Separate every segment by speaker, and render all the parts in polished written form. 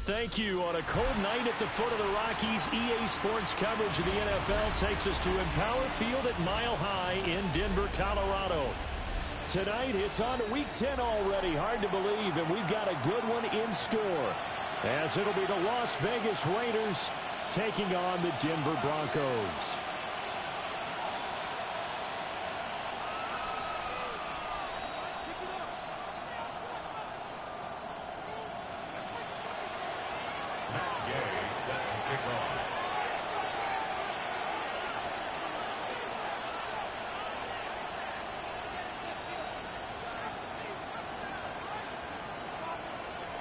Speaker 1: thank you. On a cold night at the foot of the Rockies, EA Sports coverage of the NFL takes us to Empower Field at Mile High in Denver, Colorado. Tonight, it's on to Week 10 already. Hard to believe, and we've got a good one in store, as it'll be the Las Vegas Raiders taking on the Denver Broncos.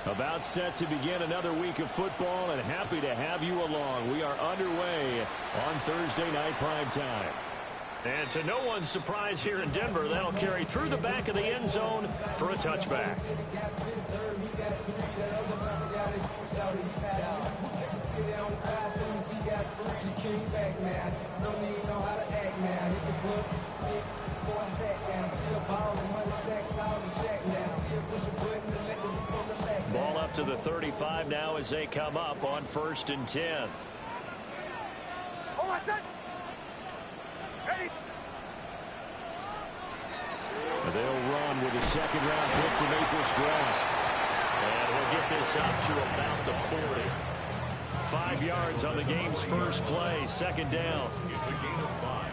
Speaker 1: About set to begin another week of football, and happy to have you along. We are underway on Thursday night primetime. And to no one's surprise here in Denver, that'll carry through the back of the end zone for a touchback. Ball up to the 35 now as they come up on 1st and 10. They'll run with a second-round pick from April's draft. And we'll get this up to about the 40. 5 yards on the game's first play, second down.
Speaker 2: It's a gain of 5.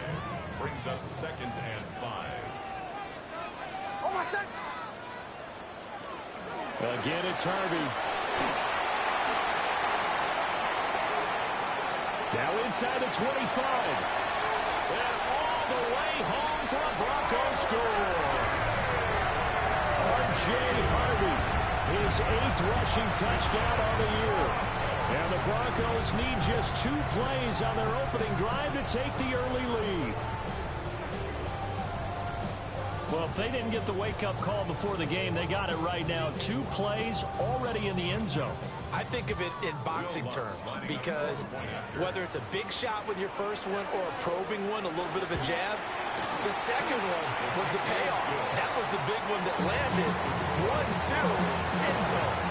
Speaker 2: Brings up 2nd and 5.
Speaker 1: Again, it's Harvey. Now inside the 25. And all the way home for a Broncos score. R.J. Harvey, his 8th rushing touchdown on the year. And the Broncos need just 2 plays on their opening drive to take the early lead. Well, if they didn't get the wake-up call before the game, they got it right now. 2 plays already in the end zone.
Speaker 3: I think of it in boxing terms, because whether it's a big shot with your first one or a probing one, a little bit of a jab, the second one was the payoff. That was the big one that landed. 1-2, end zone.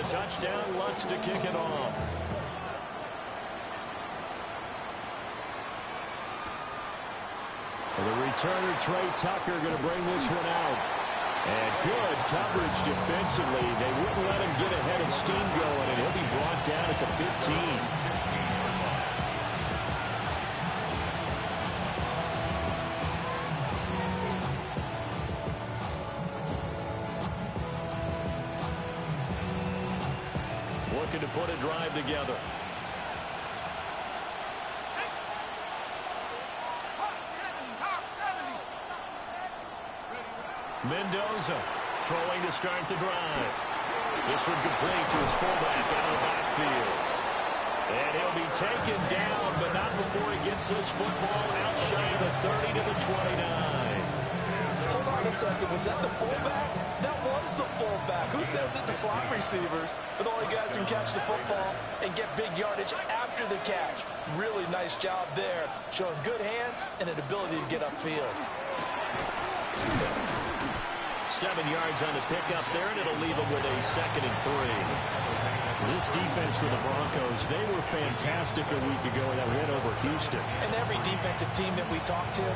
Speaker 1: Touchdown, Lutz to kick it off. The returner, Trey Tucker, going to bring this one out. And good coverage defensively. They wouldn't let him get ahead of steam going, and he'll be brought down at the 15. Looking to put a drive together. Mendoza throwing to start the drive. This one complete to his fullback out of the backfield. And he'll be taken down, but not before he gets this football out shy of the 30 to the 29.
Speaker 3: Hold on a second. Was that the fullback? That was the fullback. Who says it to slot receivers? But all you guys can catch the football and get big yardage after the catch. Really nice job there, showing good hands and an ability to get upfield.
Speaker 1: 7 yards on the pickup there, and it'll leave them with a 2nd and 3. This defense for the Broncos, they were fantastic a week ago in that win over Houston.
Speaker 3: And every defensive team that we talk to,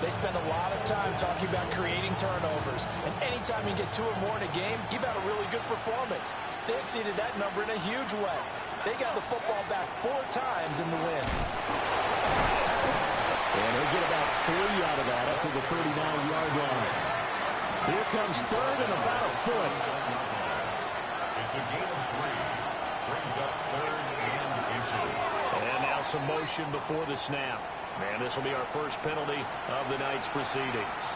Speaker 3: they spend a lot of time talking about creating turnovers. And anytime you get 2 or more in a game, you've had a really good performance. They exceeded that number in a huge way. They got the football back 4 times in the win.
Speaker 1: And they'll get about 3 out of that up to the 39-yard line. Here comes 3rd and about a foot.
Speaker 2: It's a gain of 3. Brings up 3rd and inches.
Speaker 1: And now some motion before the snap. And this will be our first penalty of the night's proceedings.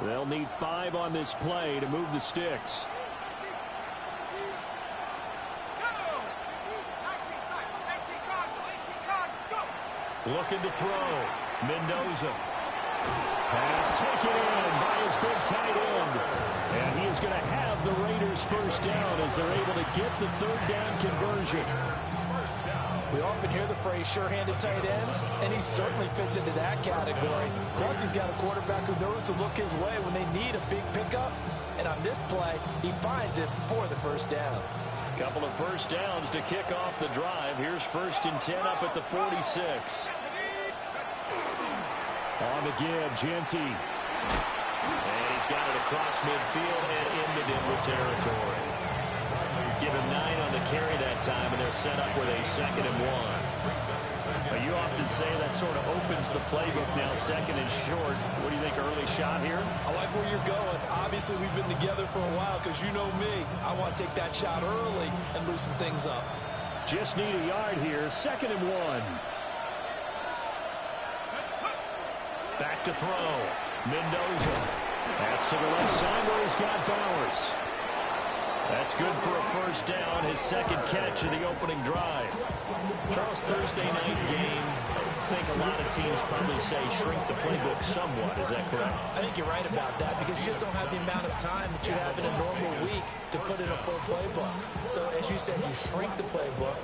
Speaker 1: They'll need 5 on this play to move the sticks. Looking to throw. Mendoza. Pass taken in by his big tight end. And he is going to have the Raiders first down as they're able to get the third down conversion.
Speaker 3: We often hear the phrase sure-handed tight ends, and he certainly fits into that category. Plus, he's got a quarterback who knows to look his way when they need a big pickup. And on this play, he finds it for the first down.
Speaker 1: Couple of first downs to kick off the drive. Here's 1st and 10 up at the 46. On the give, Genty. And he's got it across midfield and into Denver territory. Give him 9 on the carry that time, and they're set up with a 2nd and 1. You often say that sort of opens the playbook now, 2nd and short. What do you think, early shot here?
Speaker 4: I like where you're going. Obviously, we've been together for a while because you know me. I want to take that shot early and loosen things up.
Speaker 1: Just need a yard here, 2nd and 1. Back to throw. Mendoza. That's to the left side where he's got Bowers. That's good for a first down, his 2nd catch of the opening drive. Charles, Thursday night game, I think a lot of teams probably say shrink the playbook somewhat. Is that correct?
Speaker 3: I think you're right about that because you just don't have the amount of time that you have in a normal week to put in a full playbook. So, as you said, you shrink the playbook,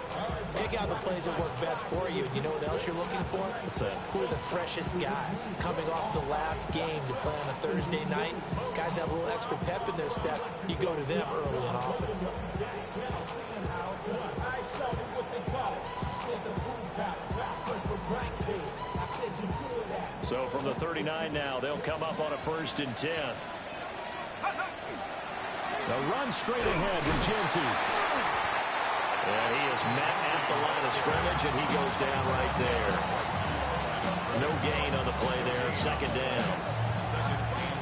Speaker 3: pick out the plays that work best for you. You know what else you're looking for?
Speaker 1: What's that?
Speaker 3: Who are the freshest guys coming off the last game to play on a Thursday night? Guys have a little extra pep in their step. You go to them early and often.
Speaker 1: So from the 39 now, they'll come up on a 1st and 10. The run straight ahead to Genty. And he is met at the line of scrimmage, and he goes down right there. No gain on the play there, 2nd down.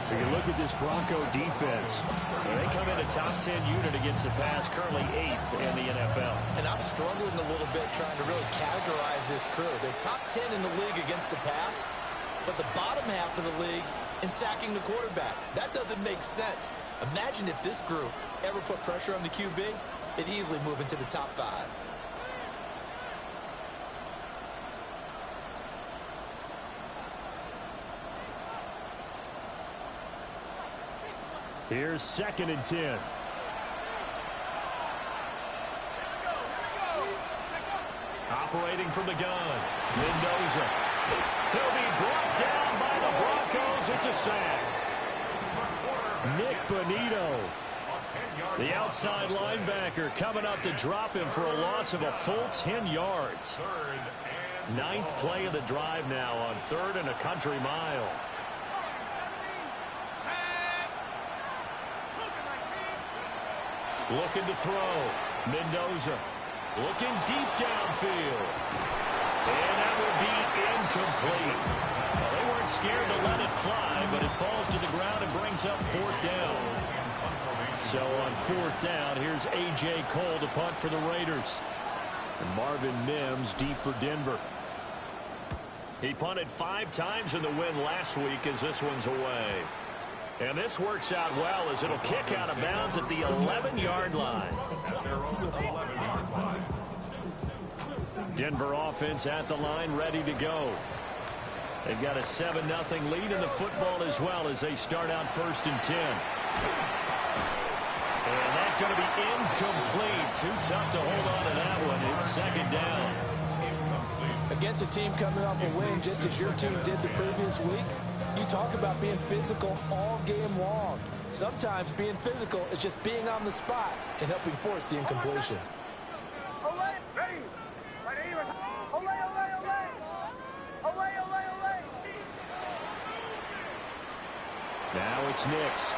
Speaker 1: If you look at this Bronco defense, they come in a top 10 unit against the pass, currently 8th in the NFL.
Speaker 4: And I'm struggling a little bit trying to really categorize this crew. They're top 10 in the league against the pass, but the bottom half of the league in sacking the quarterback. That doesn't make sense. Imagine if this group ever put pressure on the QB, it'd easily move into the top 5.
Speaker 1: Here's 2nd and 10. Operating from the gun. Mendoza. He'll be brought down by the Broncos. It's a sack. Nick Bonito, the outside linebacker, coming up to drop him for a loss of a full 10 yards. 9th play of the drive now on 3rd and a country mile. Looking to throw. Mendoza looking deep downfield. And that will be incomplete. Well, they weren't scared to let it fly, but it falls to the ground and brings up 4th down. So on 4th down, here's A.J. Cole to punt for the Raiders. And Marvin Mims deep for Denver. He punted 5 times in the win last week as this one's away. And this works out well as it'll kick out of bounds at the 11-yard line. Denver offense at the line, ready to go. They've got a 7-0 lead in the football as well as they start out 1st and 10. And that's going to be incomplete. Too tough to hold on to that one. It's 2nd down.
Speaker 3: Against a team coming off a win just as your team did the previous week, you talk about being physical all game long. Sometimes being physical is just being on the spot and helping force the incompletion.
Speaker 1: Now it's Nix.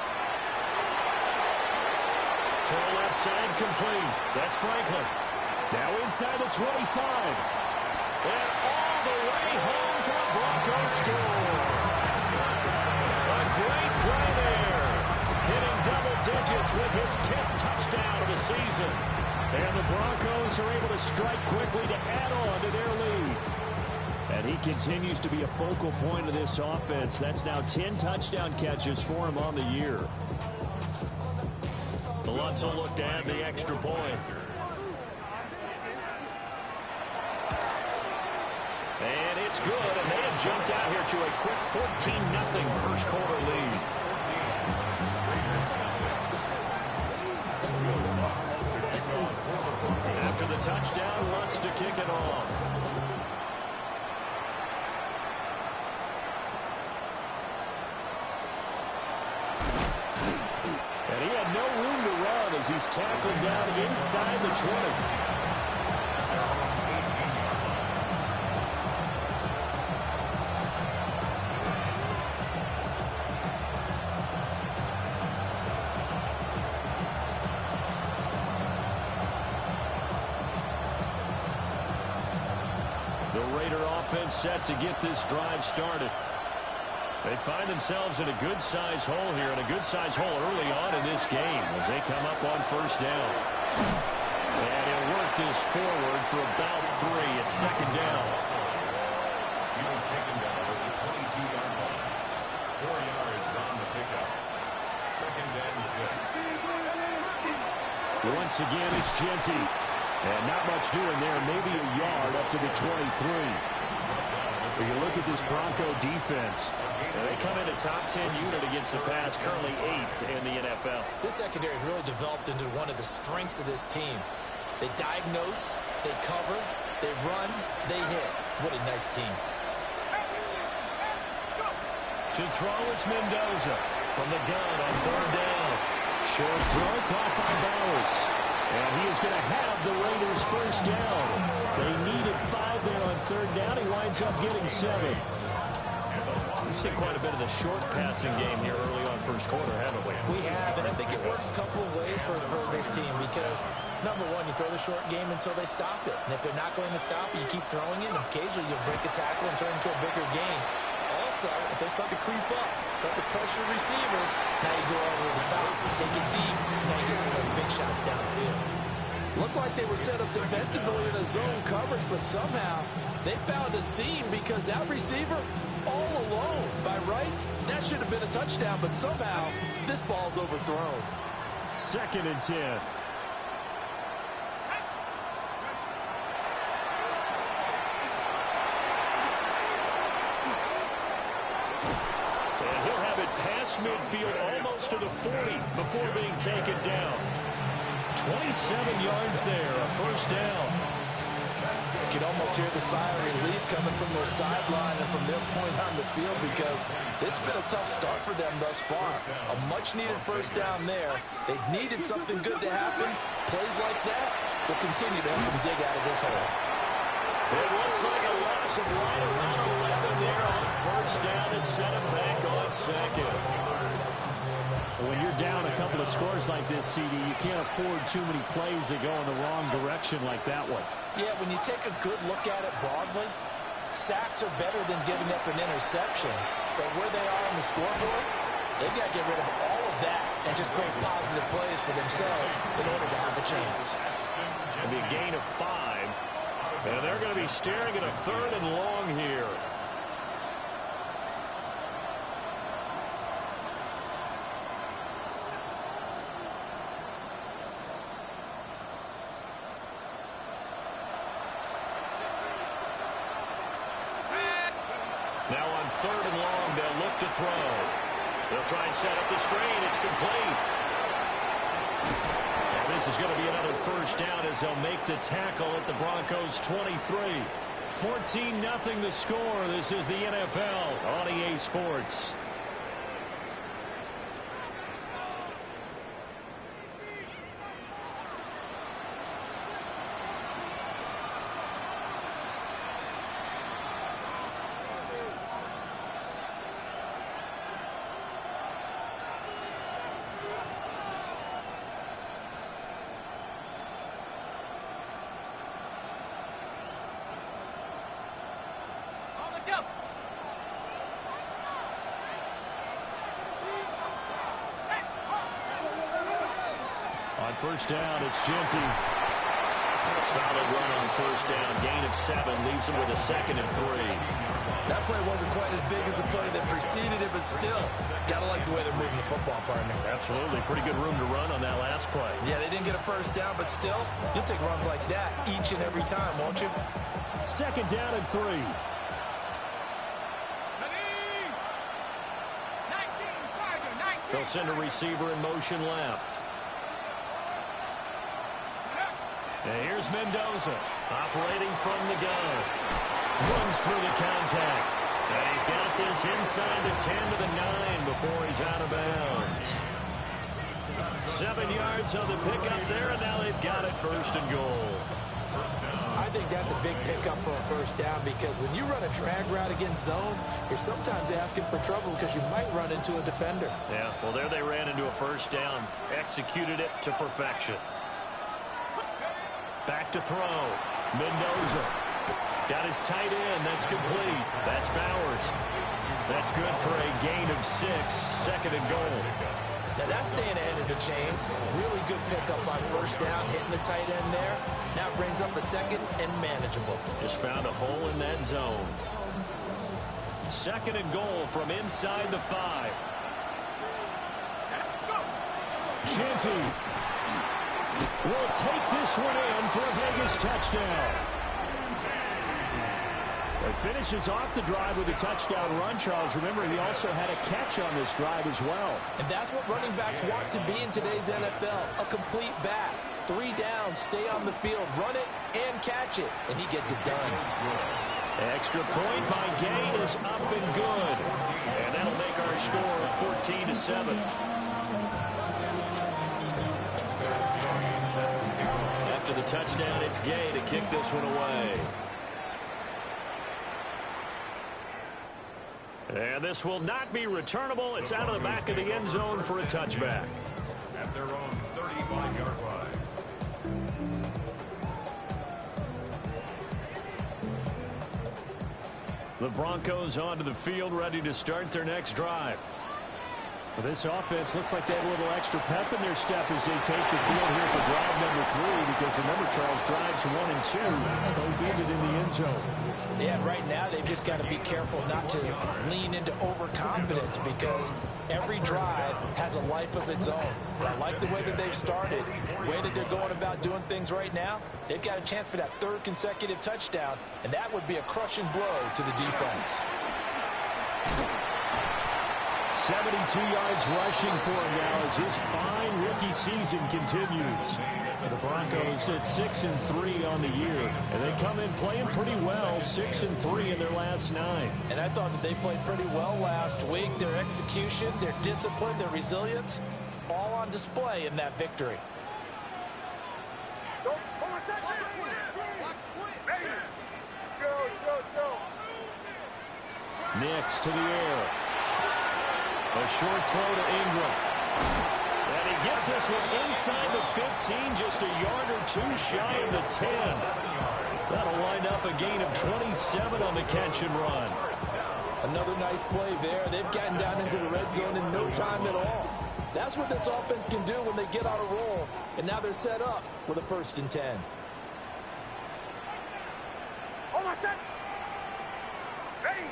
Speaker 1: Throw left side complete. That's Franklin. Now inside the 25. And all the way home for a Broncos score. A great play there. Hitting double digits with his 10th touchdown of the season. And the Broncos are able to strike quickly to add on to their lead. And he continues to be a focal point of this offense. That's now 10 touchdown catches for him on the year. The Lutz will look to add the extra point. And It's good, and they have jumped out here to a quick 14-0 first quarter lead. After the touchdown, Lutz to kick it off. And he had no room to run as he's tackled down inside the 20. Set to get this drive started. They find themselves in a good-sized hole here, and a good-sized hole early on in this game as they come up on first down. And he'll work this forward for about 3 at second down.
Speaker 2: He was taken down at the 22-yard line. 4 yards on the pickup. Second and 6.
Speaker 1: Once again, it's Jeanty. And not much doing there, maybe a yard up to the 23. When you look at this Bronco defense, they come in a top 10 unit against the pass, currently 8th in the NFL.
Speaker 4: This secondary has really developed into one of the strengths of this team. They diagnose, they cover, they run, they hit. What a nice team.
Speaker 1: To throw is Mendoza from the gun on third down. Short throw caught by Bowers. And he is going to have the Raiders first down. They needed 5 there on third down. He winds up getting 7. We've seen quite a bit of the short passing game here early on first quarter, haven't we?
Speaker 4: We have, and I think it works a couple of ways for this team because, number one, you throw the short game until they stop it. And if they're not going to stop it, you keep throwing it, and occasionally you'll break a tackle and turn it into a bigger gain. Also, if they start to creep up, start to pressure receivers, now you go over the top, take it deep, and now you get some of those big shots downfield.
Speaker 3: Looked like they were set up defensively in a zone coverage, but somehow they found a seam because that receiver all alone. By rights, that should have been a touchdown, but somehow this ball's overthrown.
Speaker 1: Second and 10. Past midfield almost to the 40 before being taken down. 27 yards there, a first down.
Speaker 3: You can almost hear the sigh of relief coming from their sideline and from their point on the field because this has been a tough start for them thus far. A much-needed first down there. They needed something good to happen. Plays like that will continue to help them dig out of this hole.
Speaker 1: It looks like a loss of right around 11 there on first down to set it back on second. When you're down a couple of scores like this, CD, you can't afford too many plays that go in the wrong direction like that one.
Speaker 3: Yeah, when you take a good look at it broadly, sacks are better than giving up an interception. But where they are on the scoreboard, they've got to get rid of all of that and just create positive plays for themselves in order to have a chance.
Speaker 1: It'll be a gain of 5. And they're going to be staring at a third and long here. Now on third and long, they'll look to throw. They'll try and set up the screen. It's complete. And this is going to be another first down as they'll make the tackle at the Broncos 23. 14-0 the score. This is the NFL on EA Sports. On first down, it's Jeanty. A solid run on first down. Gain of 7 leaves him with a second and 3.
Speaker 3: That play wasn't quite as big as the play that preceded it, but still, gotta like the way they're moving the football, partner.
Speaker 1: Absolutely. Pretty good room to run on that last play.
Speaker 3: Yeah, they didn't get a first down, but still, you'll take runs like that each and every time, won't you?
Speaker 1: Second down and 3. They'll send a receiver in motion left. And here's Mendoza, operating from the gun. Runs through the contact. And he's got this inside the 10 to the 9 before he's out of bounds. 7 yards on the pickup there, and now they've got it first and goal.
Speaker 4: I think that's a big pickup for a first down because when you run a drag route against zone, you're sometimes asking for trouble because you might run into a defender.
Speaker 1: Yeah, well, there they ran into a first down. Executed it to perfection. Back to throw. Mendoza. Got his tight end. That's complete. That's Bowers. That's good for a gain of 6. Second and goal.
Speaker 4: Now that's staying ahead of the chains. Really good pickup on first down, hitting the tight end there. Now it brings up a second and manageable.
Speaker 1: Just found a hole in that zone. Second and goal from inside the 5. Jeanty will take this one in for a Vegas touchdown. It finishes off the drive with a touchdown run, Charles. Remember, he also had a catch on this drive as well.
Speaker 4: And that's what running backs want to be in today's NFL, a complete back. 3 downs, stay on the field, run it, and catch it. And he gets it done.
Speaker 1: Extra point by Gain is up and good. And that'll make our score 14-7. After the touchdown, it's Gay to kick this one away. And this will not be returnable. It's out of the back of the end zone for a touchback.
Speaker 2: At their own 35-yard line.
Speaker 1: The Broncos onto the field, ready to start their next drive. Well, this offense looks like they have a little extra pep in their step as they take the field here for drive number 3, because remember, Charles, drives 1 and 2 both ended in the end zone.
Speaker 4: Yeah, right now they've just got to be careful not to lean into overconfidence because every drive has a life of its own. I like the way that they've started, the way that they're going about doing things right now. They've got a chance for that 3rd consecutive touchdown, and that would be a crushing blow to the defense.
Speaker 1: 72 yards rushing for him now as his fine rookie season continues. The Broncos at 6-3 on the year, and they come in playing pretty well, 6-3 in their last 9.
Speaker 4: And I thought that they played pretty well last week. Their execution, their discipline, their resilience, all on display in that victory.
Speaker 1: Nix to the air. A short throw to Ingram. And he gets this one inside the 15, just a yard or 2 shy of the 10. That'll wind up a gain of 27 on the catch and run.
Speaker 4: Another nice play there. They've gotten down into the red zone in no time at all. That's what this offense can do when they get on a roll. And now they're set up with a 1st and 10.
Speaker 5: Almost set. Ready.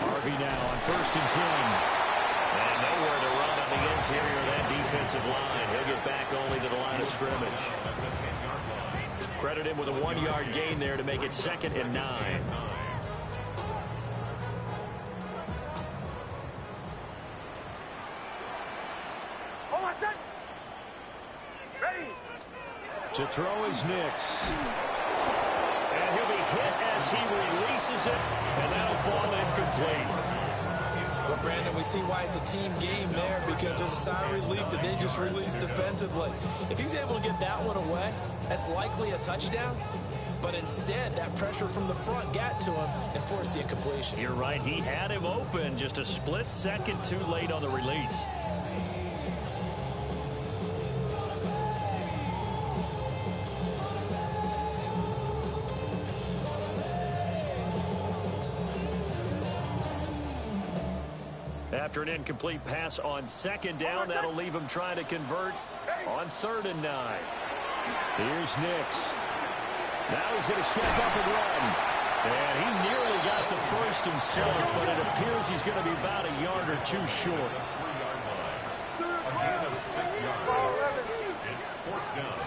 Speaker 1: Harvey now on 1st and 10. And nowhere to run on the interior of that defensive line. He'll get back only to the line of scrimmage. Credit him with a 1-yard gain there to make it 2nd and 9. To throw is Nix. And he'll be hit as he releases it, and that'll fall incomplete.
Speaker 4: Well, Brandon, we see why it's a team game there because there's a sigh of relief that they just released defensively. If he's able to get that one away, that's likely a touchdown. But instead, that pressure from the front got to him and forced the incompletion.
Speaker 1: You're right. He had him open, just a split second too late on the release. After an incomplete pass on 2nd down, that'll leave him trying to convert on 3rd and 9. Here's Nix. Now he's going to step up and run. And he nearly got the 1st himself, but it appears he's going to be about a yard or 2 short.
Speaker 2: A gain of 6 yards. It's 4th down.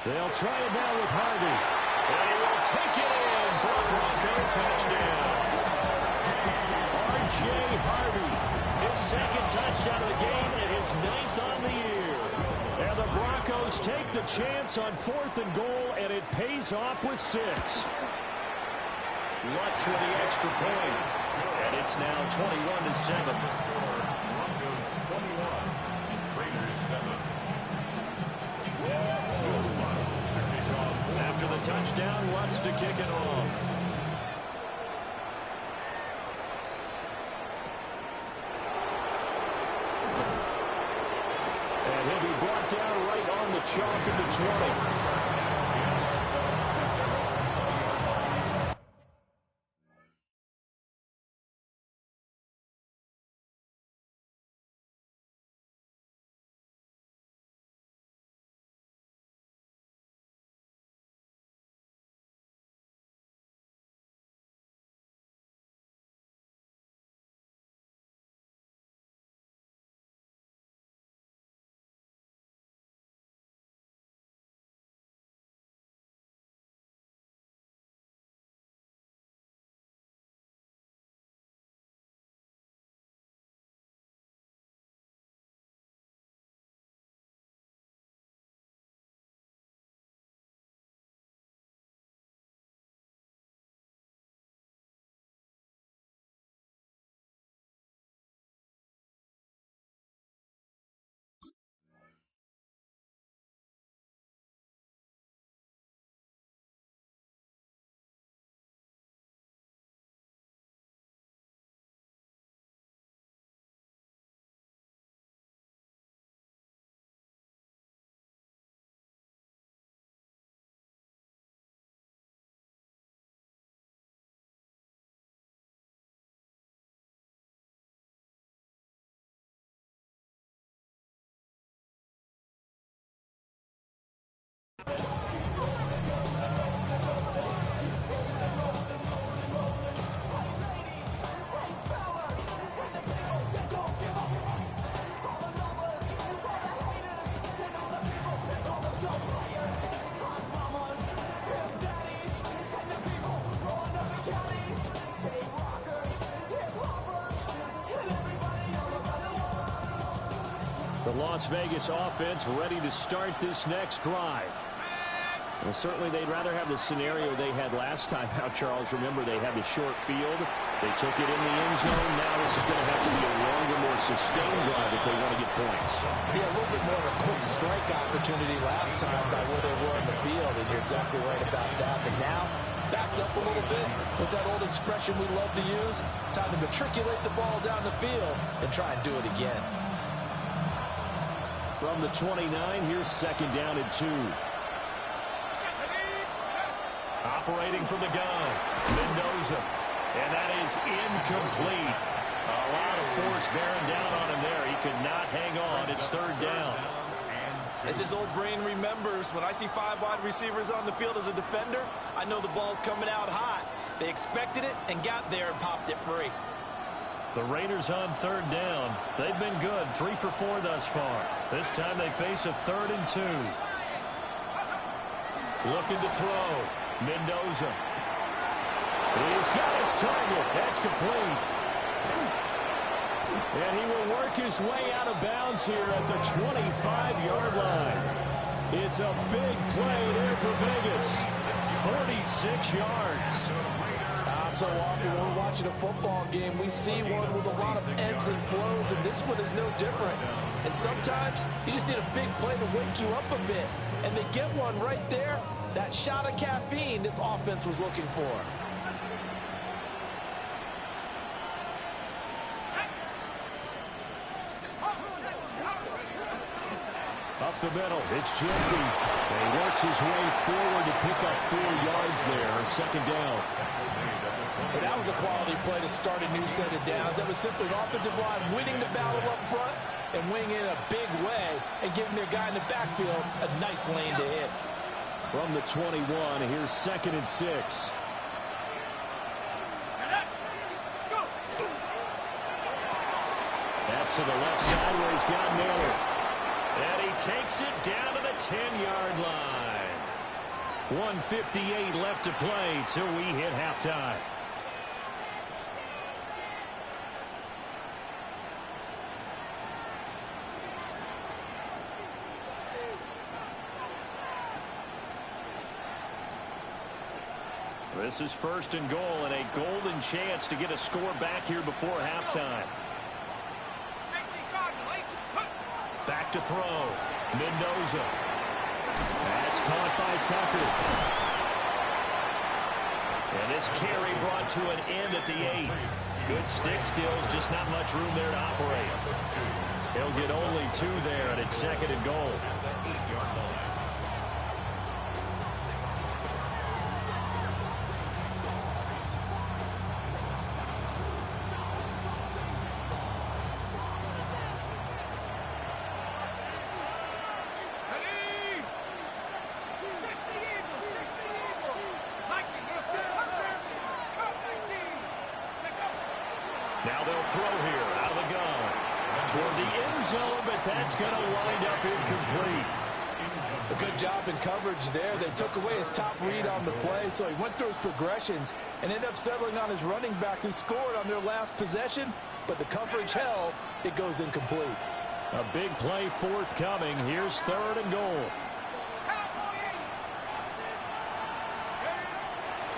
Speaker 1: They'll try it now with Harvey. And he will take it in for a Bronco touchdown. R.J. Harvey, his second touchdown of the game and his 9th on the year. And the Broncos take the chance on 4th and goal, and it pays off with 6. Lutz with the extra point. And it's now 21-7.
Speaker 2: Broncos 21, Raiders 7.
Speaker 1: After the touchdown, Lutz to kick it off. And he'll be brought down right on the chalk of the 20. The Las Vegas offense ready to start this next drive. Well, certainly they'd rather have the scenario they had last time out, Charles. Remember, they had the short field. They took it in the end zone. Now this is going to have to be a longer, more sustained drive if they want to get points.
Speaker 3: Yeah, a little bit more of a quick strike opportunity last time by where they were in the field, and you're exactly right about that. But now, backed up a little bit. What's that old expression we love to use? Time to matriculate the ball down the field and try and do it again.
Speaker 1: From the 29, here's 2nd down and 2. Operating from the gun, Mendoza. And that is incomplete. A lot of force bearing down on him there. He could not hang on. It's 3rd down.
Speaker 4: As his old brain remembers, when I see 5 wide receivers on the field as a defender, I know the ball's coming out hot. They expected it and got there and popped it free.
Speaker 1: The Raiders on 3rd down. They've been good, 3 for 4 thus far. This time they face a 3rd and 2. Looking to throw. Mendoza. He's got his target. That's complete. And he will work his way out of bounds here at the 25-yard line. It's a big play there for Vegas. 46 yards.
Speaker 3: So often when we're watching a football game, we see one with a lot of ebbs and flows, and this one is no different. And sometimes you just need a big play to wake you up a bit. And they get one right there. That shot of caffeine this offense was looking for.
Speaker 1: Up the middle, it's Jensen. And he works his way forward to pick up 4 yards there on 2nd down.
Speaker 3: But that was a quality play to start a new set of downs. That was simply an offensive line winning the battle up front and winning in a big way and giving their guy in the backfield a nice lane to hit.
Speaker 1: From the 21, here's 2nd and 6. That's to the left side where he's got Miller. And he takes it down to the 10-yard line. 1:58 left to play till we hit halftime. This is 1st and goal and a golden chance to get a score back here before halftime. Back to throw. Mendoza. That's caught by Tucker. And this carry brought to an end at the 8. Good stick skills, just not much room there to operate. He'll get only 2 there, and it's 2nd and goal. Now they'll throw here out of the gun toward the end zone, but that's going to wind up incomplete.
Speaker 3: A good job in coverage there. They took away his top read on the play, so he went through his progressions and ended up settling on his running back who scored on their last possession, but the coverage held. It goes incomplete.
Speaker 1: A big play forthcoming. Here's 3rd and goal.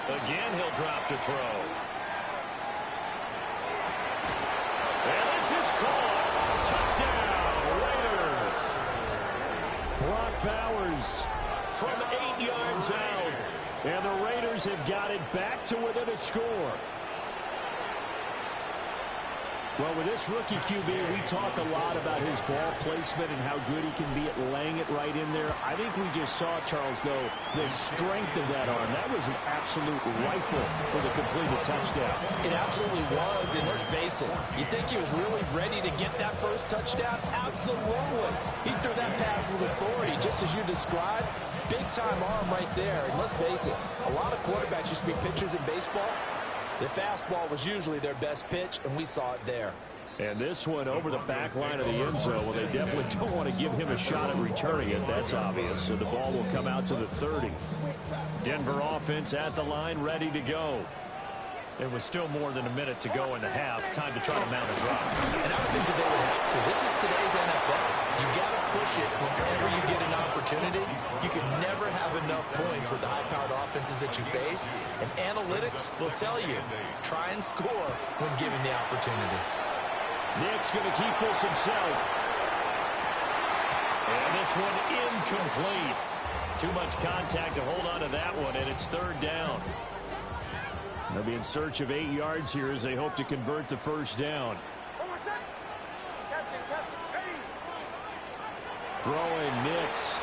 Speaker 1: Again, he'll drop to throw. And this is caught. Touchdown, Raiders. Brock Bowers from 8 yards out. And the Raiders have got it back to within a score. Well, with this rookie QB, we talk a lot about his ball placement and how good he can be at laying it right in there. I think we just saw, Charles, though, the strength of that arm. That was an absolute rifle for the completed touchdown.
Speaker 3: It absolutely was, and let's face it, you think he was really ready to get that first touchdown? Absolutely. He threw that pass with authority, just as you described. Big-time arm right there, and let's face it, a lot of quarterbacks used to be pitchers in baseball. The fastball was usually their best pitch, and we saw it there.
Speaker 1: And this one over the back line of the end zone. Well, they definitely don't want to give him a shot at returning it. That's obvious. So the ball will come out to the 30. Denver offense at the line, ready to go. It was still more than a minute to go in the half. Time to try to mount a drive.
Speaker 4: And I would think that they would have to. This is today's NFL. You got to push it whenever you get an opportunity. You can never have enough points with the high-powered offenses that you face. And analytics will tell you, try and score when given the opportunity.
Speaker 1: Nick's going to keep this himself. And this one incomplete. Too much contact to hold on to that one, and it's 3rd down. They'll be in search of 8 yards here as they hope to convert the first down. Throwing Nix.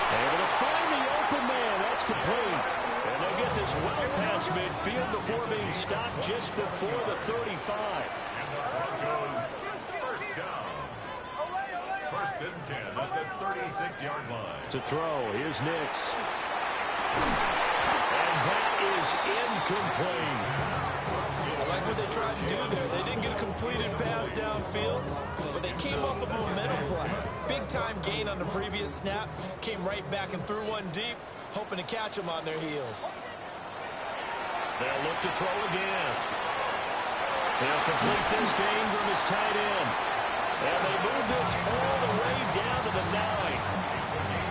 Speaker 1: Able to find the open man. That's complete. And they'll get this well past midfield before being stopped just before the 35.
Speaker 2: And the Broncos first down. 1st and 10 at the 36-yard line.
Speaker 1: To throw. Here's Nix. And that is incomplete.
Speaker 4: I like what they tried to do there. They didn't get a completed pass downfield, but they came up with a momentum play. Big-time gain on the previous snap. Came right back and threw one deep, hoping to catch them on their heels.
Speaker 1: They'll look to throw again. They'll complete this to Ingram as tight end. And they move this all the way down to the 9.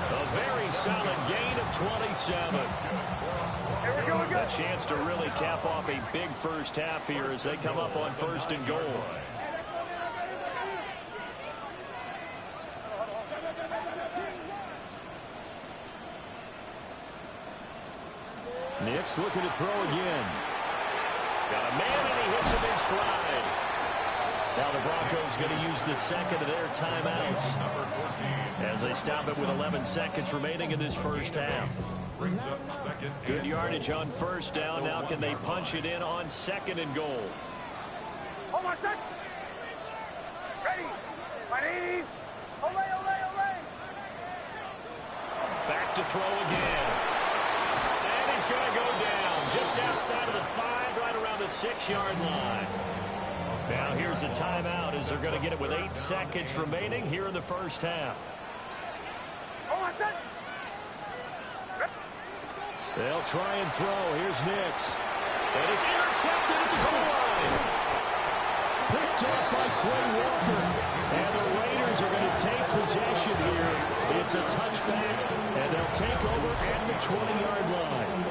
Speaker 1: A very solid gain of 27. A chance to really cap off a big first half here as they come up on 1st and goal. Nix looking to throw again. Got a man and he hits him in stride. Now the Broncos going to use the 2nd of their timeouts as they stop it with 11 seconds remaining in this first half.
Speaker 2: Brings up 2nd.
Speaker 1: Good yardage on 1st down. Now can they punch it in on 2nd and goal?
Speaker 5: Hold on, set. Ready. Ready. Olay, olay, olay.
Speaker 1: Back to throw again. And he's going to go down just outside of the 5, right around the 6-yard line. Now here's a timeout as they're going to get it with 8 seconds remaining here in the first half.
Speaker 5: Hold on, set.
Speaker 1: They'll try and throw. Here's Nix. And it's intercepted at the goal line. Picked up by Quay Walker. And the Raiders are going to take possession here. It's a touchback, and they'll take over at the 20-yard line.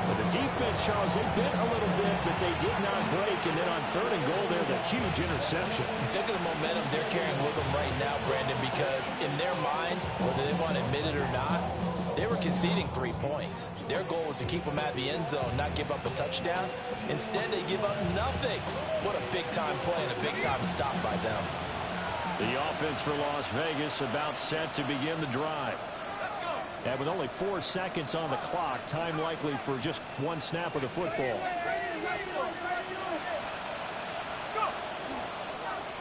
Speaker 1: But the defense, Charles, they bit a little bit, but they did not break. And then on 3rd and goal, there's a huge interception.
Speaker 4: Think of the momentum they're carrying with them right now, Brandon, because in their mind, whether they want to admit it or not, they were conceding 3 points. Their goal was to keep them out of the end zone, not give up a touchdown. Instead, they give up nothing. What a big-time play and a big-time stop by them.
Speaker 1: The offense for Las Vegas about set to begin the drive. And with only 4 seconds on the clock, time likely for just 1 snap of the football.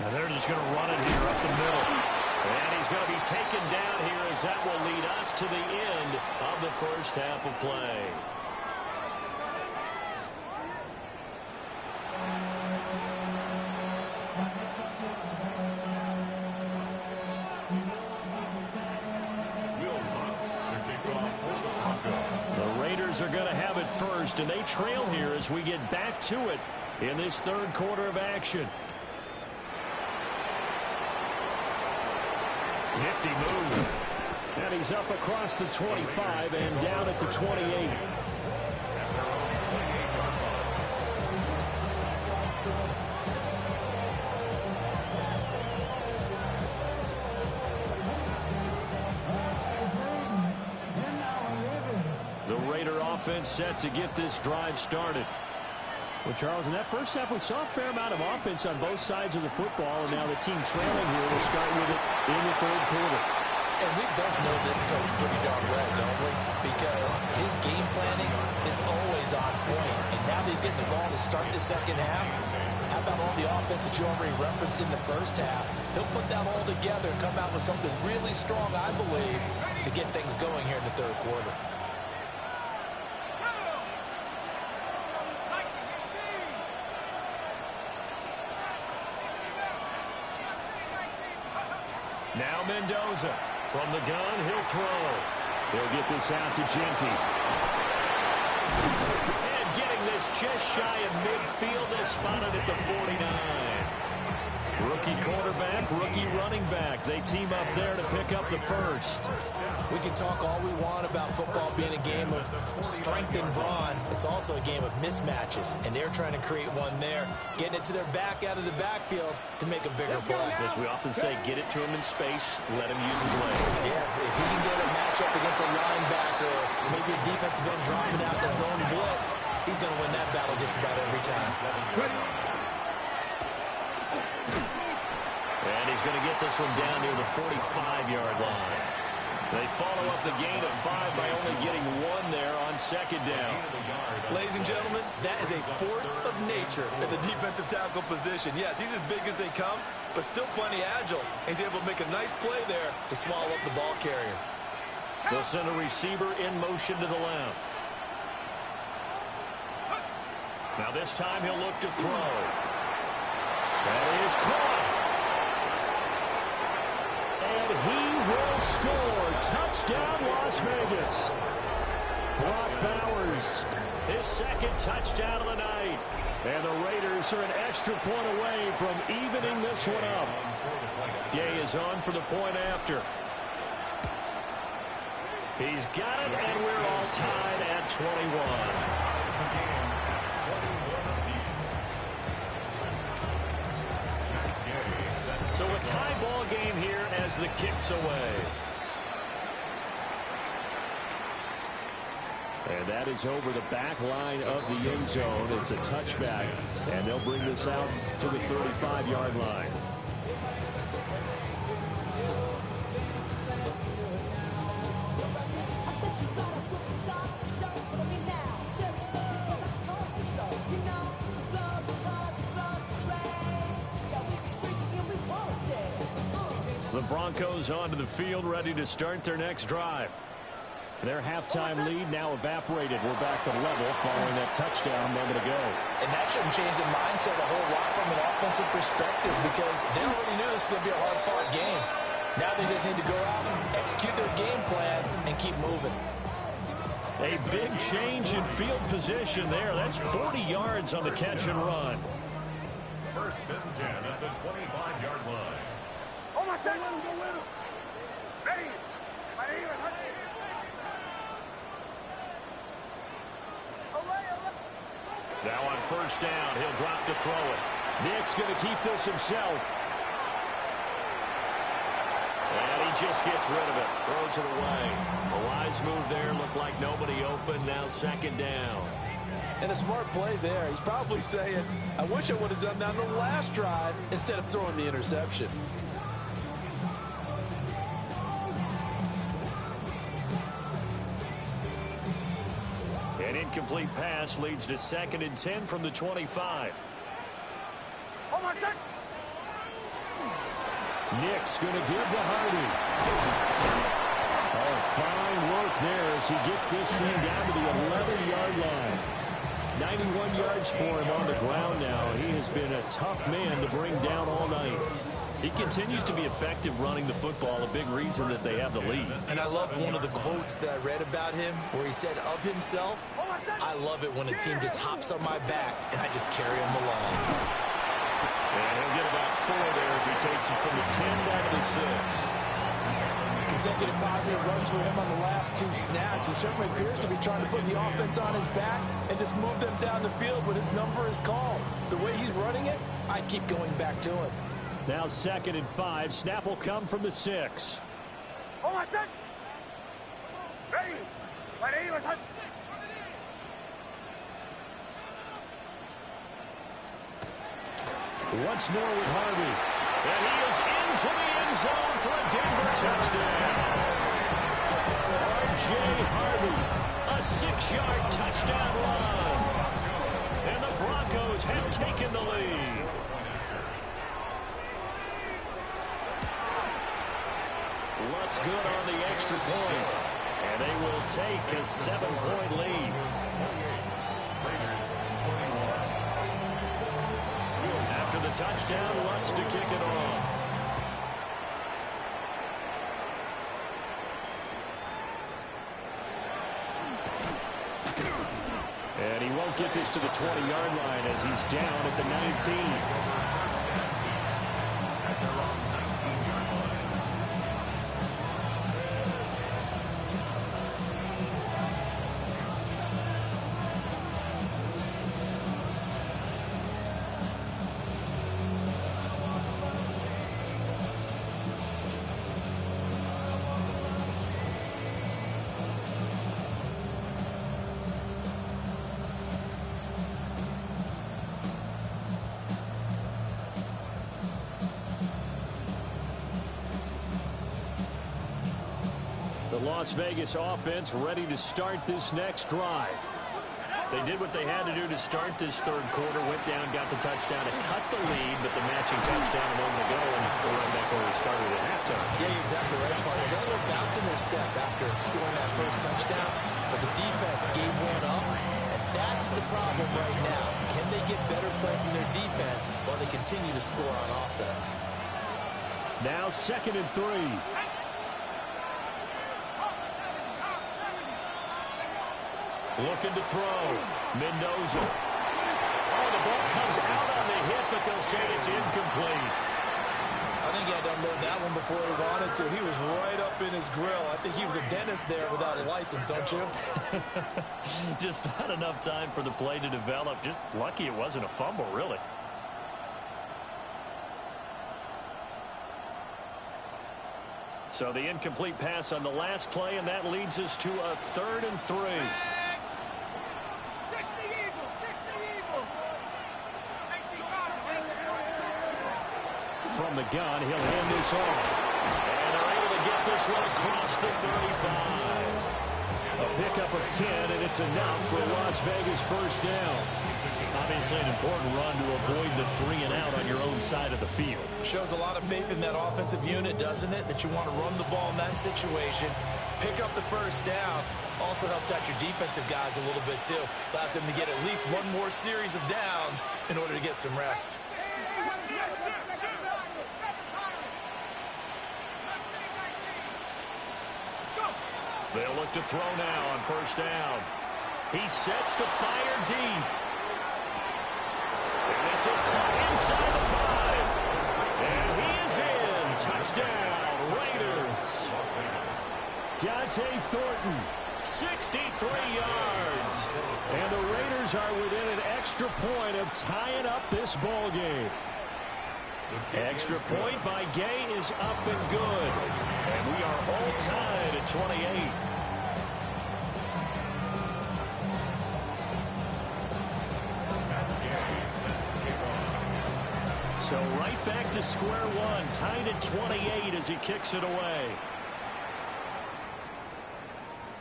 Speaker 1: Now they're just going to run it here up the middle. And he's going to be taken down here as that will lead us to the end of the first half of play. The Raiders are going to have it first, and they trail here as we get back to it in this 3rd quarter of action. Nifty move. And he's up across the 25 and down at the 28. The Raider offense set to get this drive started. Well, Charles, in that first half, we saw a fair amount of offense on both sides of the football, and now the team trailing here will start with it in the 3rd quarter.
Speaker 4: And we both know this coach pretty darn well, don't we? Because his game planning is always on point. And now that he's getting the ball to start the 2nd half, how about all the offense that you already referenced in the first half? He'll put that all together and come out with something really strong, I believe, to get things going here in the 3rd quarter.
Speaker 1: Now Mendoza. From the gun, he'll throw. They'll get this out to Genty. And getting this just shy of midfield. They'll spot it at the 49. Rookie quarterback, rookie running back. They team up there to pick up the first.
Speaker 4: We can talk all we want about football being a game of strength and brawn. It's also a game of mismatches, and they're trying to create one there, getting it to their back out of the backfield to make a bigger play.
Speaker 1: As we often say, get it to him in space, let him use his legs.
Speaker 4: Yeah, if he can get a matchup against a linebacker, or maybe a defensive end dropping out in a zone blitz, he's going to win that battle just about every time.
Speaker 1: And he's going to get this one down near the 45-yard line. They follow up the gain of 5 by only getting 1 there on 2nd down.
Speaker 4: Ladies and gentlemen, that is a force of nature at the defensive tackle position. Yes, he's as big as they come, but still plenty agile. He's able to make a nice play there to swallow up the ball carrier.
Speaker 1: They'll send a receiver in motion to the left. Now this time he'll look to throw. That is caught. And he will score. Touchdown, Las Vegas. Brock Bowers, his 2nd touchdown of the night. And the Raiders are an extra point away from evening this one up. Gay is on for the point after. He's got it, and we're all tied at 21. So a tie ball game here as the kick's away. And that is over the back line of the end zone. It's a touchback, and they'll bring this out to the 35-yard line. The Broncos onto the field, ready to start their next drive. Their halftime lead now evaporated. We're back to level following that touchdown a moment ago.
Speaker 4: And that shouldn't change the mindset a whole lot from an offensive perspective, because they already knew this was going to be a hard-fought game. Now they just need to go out and execute their game plan and keep moving.
Speaker 1: A big change in field position there. That's 40 yards on the catch and run.
Speaker 2: First and 10 at the 25-yard line.
Speaker 5: Hold my second. Ready. My name is
Speaker 1: Now on first down, he'll drop to throw it. Nick's going to keep this himself. And he just gets rid of it. Throws it away. A wise move there. Looked like nobody open. Now second down.
Speaker 3: And a smart play there. He's probably saying, I wish I would have done that on the last drive instead of throwing the interception.
Speaker 1: An incomplete pass leads to second and 10 from the 25.
Speaker 5: Hold my second.
Speaker 1: Nick's going to give to Hardy. Oh, fine work there as he gets this thing down to the 11-yard line. 91 yards for him on the ground now. He has been a tough man to bring down all night. He continues to be effective running the football, a big reason that they have the lead.
Speaker 4: And I love one of the quotes that I read about him where he said of himself, I love it when a team just hops on my back and I just carry them along.
Speaker 1: And he'll get about 4 there as he takes it from the 10 down to the 6.
Speaker 3: Consecutive positive runs for him on the last 2 snaps. He certainly appears to be trying to put the offense on his back and just move them down the field when his number is called. The way he's running it, I keep going back to him.
Speaker 1: Now second and 5. Snap will come from the 6.
Speaker 5: Hold my second. Ready. My name is
Speaker 1: Once more with Harvey. And he is into the end zone for a Denver touchdown. R.J. Harvey, a 6-yard touchdown run. And the Broncos have taken the lead. What's good on the extra point? And they will take a 7-point lead. After the touchdown, Lutz to kick it off. And he won't get this to the 20-yard line as he's down at the 19. The Las Vegas offense ready to start this next drive. They did what they had to do to start this third quarter. Went down, got the touchdown to cut the lead, but the matching touchdown a moment ago, and we're right back where we started at halftime.
Speaker 4: Yeah, you're exactly right, partner. They got a little bounce in their step after scoring that first touchdown, but the defense gave one up, and that's the problem right now. Can they get better play from their defense while they continue to score on offense?
Speaker 1: Now second and 3. Looking to throw. Mendoza. Oh, the ball comes out on the hit, but they'll say it's incomplete.
Speaker 4: I think he had to unload that one before he wanted to. He was right up in his grill. I think he was a dentist there without a license, don't you?
Speaker 1: Just not enough time for the play to develop. Just lucky it wasn't a fumble, really. So the incomplete pass on the last play, and that leads us to a 3rd and 3. From the gun, he'll hand this off. And they're able to get this one across the 35. A pickup of 10, and it's enough for Las Vegas first down. Obviously an important run to avoid the 3-and-out on your own side of the field.
Speaker 4: Shows a lot of faith in that offensive unit, doesn't it? That you want to run the ball in that situation. Pick up the first down. Also helps out your defensive guys a little bit, too. Allows them to get at least one more series of downs in order to get some rest.
Speaker 1: They'll look to throw now on first down. He sets to fire deep. And this is caught inside the 5. And he is in. Touchdown, Raiders. Dante Thornton, 63 yards. And the Raiders are within an extra point of tying up this ball game. Extra point by Gay is up and good. And we are all tied at 28. So right back to square one, tied at 28 as he kicks it away.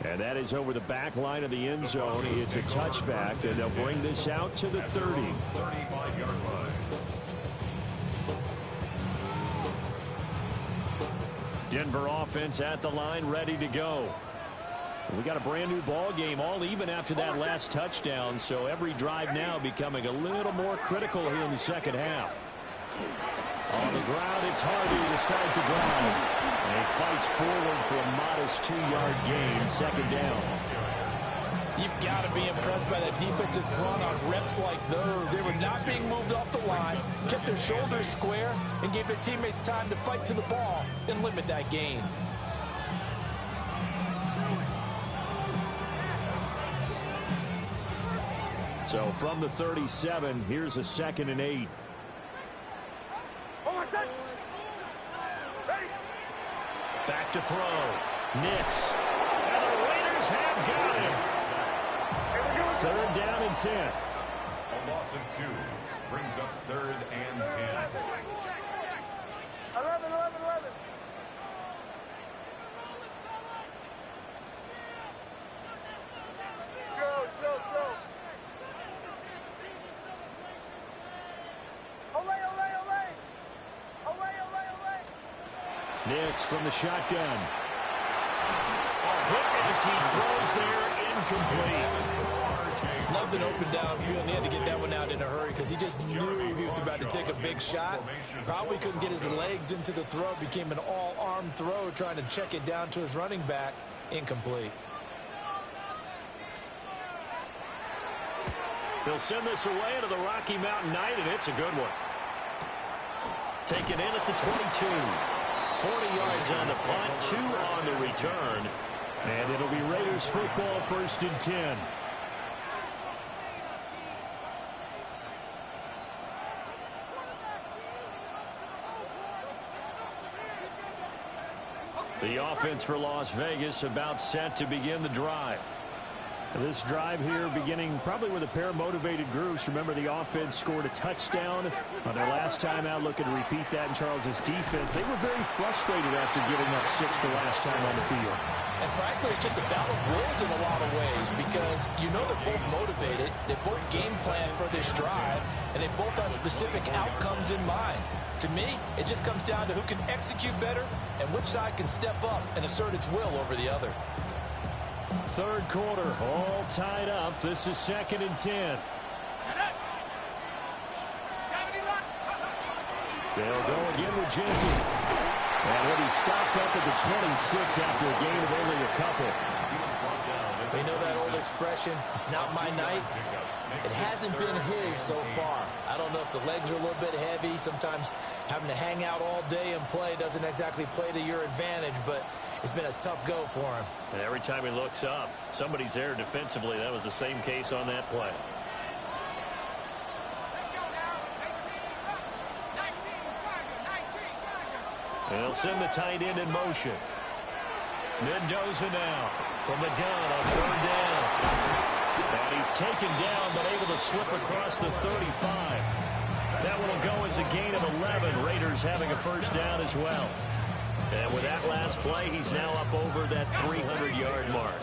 Speaker 1: And that is over the back line of the end zone. It's a touchback, and they'll bring this out to the 30.
Speaker 2: 35-yard line.
Speaker 1: Denver offense at the line, ready to go. We got a brand new ball game, all even after that last touchdown, so every drive now becoming a little more critical here in the second half. On the ground, it's Hardy to start the drive. And he fights forward for a modest 2-yard gain, second down.
Speaker 3: You've got to be impressed by that defensive front on reps like those. They were not being moved off the line, kept their shoulders square, and gave their teammates time to fight to the ball and limit that gain.
Speaker 1: So from the 37, here's a 2nd and 8. Back to throw. Nix. And the Raiders have got him. 3rd down and 10.
Speaker 2: A loss of 2 brings up 3rd and 10.
Speaker 5: 11. Throw.
Speaker 1: Nix from the shotgun. As he throws there, incomplete.
Speaker 4: Nothing open downfield, and he had to get that one out in a hurry because he just knew he was about to take a big shot. Probably couldn't get his legs into the throw. Became an all-arm throw, trying to check it down to his running back. Incomplete.
Speaker 1: They'll send this away to the Rocky Mountain Night, and it's a good one. Taken in at the 22. 40 yards on the punt, 2 on the return. And it'll be Raiders football, 1st and 10. The offense for Las Vegas about set to begin the drive. This drive here beginning probably with a pair of motivated groups. Remember, the offense scored a touchdown on their last time out. Looking to repeat that in Charles's defense. They were very frustrated after giving up 6 the last time on the field.
Speaker 3: And frankly, it's just a battle of wills in a lot of ways because you know they're both motivated. They both game plan for this drive, and they both have specific outcomes in mind. To me, it just comes down to who can execute better and which side can step up and assert its will over the other.
Speaker 1: 3rd quarter, all tied up. This is 2nd and 10. They'll go again with Genty. And he'll be stopped up at the 26 after a gain of only a couple.
Speaker 4: We know that old expression, it's not my night. It hasn't been his so far. I don't know if the legs are a little bit heavy. Sometimes having to hang out all day and play doesn't exactly play to your advantage, but it's been a tough go for him.
Speaker 1: And every time he looks up, somebody's there defensively. That was the same case on that play. They'll send the tight end in motion. Mendoza now from the gun on 3rd down. And he's taken down but able to slip across the 35. That one will go as a gain of 11. Raiders having a 1st down as well. And with that last play, he's now up over that 300-yard mark.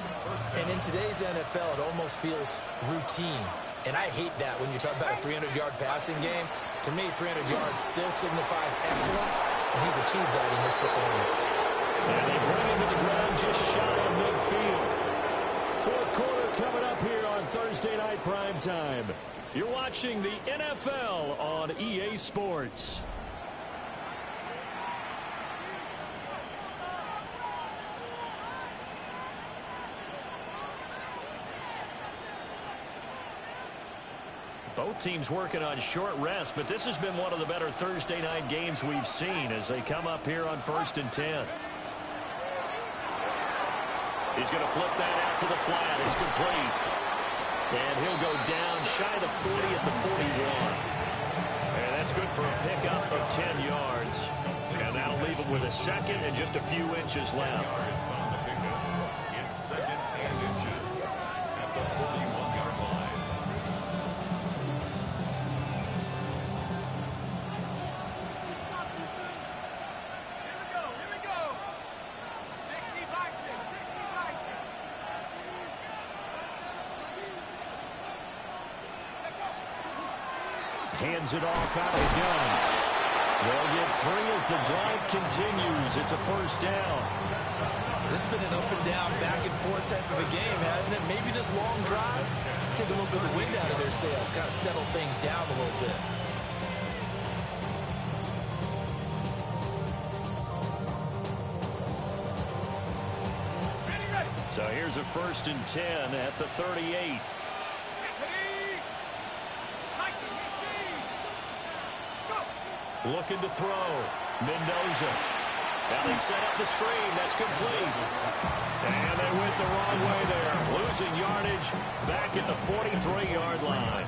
Speaker 4: And in today's NFL, it almost feels routine. And I hate that when you talk about a 300-yard passing game. To me, 300 yards still signifies excellence, and he's achieved that in this performance.
Speaker 1: And they bring him to the ground just shy of midfield. 4th quarter coming up here on Thursday Night Primetime. You're watching the NFL on EA Sports. Both teams working on short rest, but this has been one of the better Thursday night games we've seen as they come up here on 1st and 10. He's going to flip that out to the flat. It's complete. And he'll go down shy of the 40 at the 41. And that's good for a pickup of 10 yards. And that'll leave him with a second and just a few inches left.
Speaker 2: It's second and inches at the 41-yard line.
Speaker 5: Here we go. 60 by 6, 60 by 6.
Speaker 1: Hands it off out of the gun. They'll get 3 as the drive continues. It's a first down.
Speaker 4: This has been an up and down, back and forth type of a game, hasn't it? Maybe this long drive, take a little bit of the wind out of their sails, kind of settle things down a little bit.
Speaker 1: So here's a 1st and 10 at the 38. Looking to throw. Mendoza. Now they set up the screen. That's complete. And they went the wrong way there. Losing yardage back at the 43-yard line.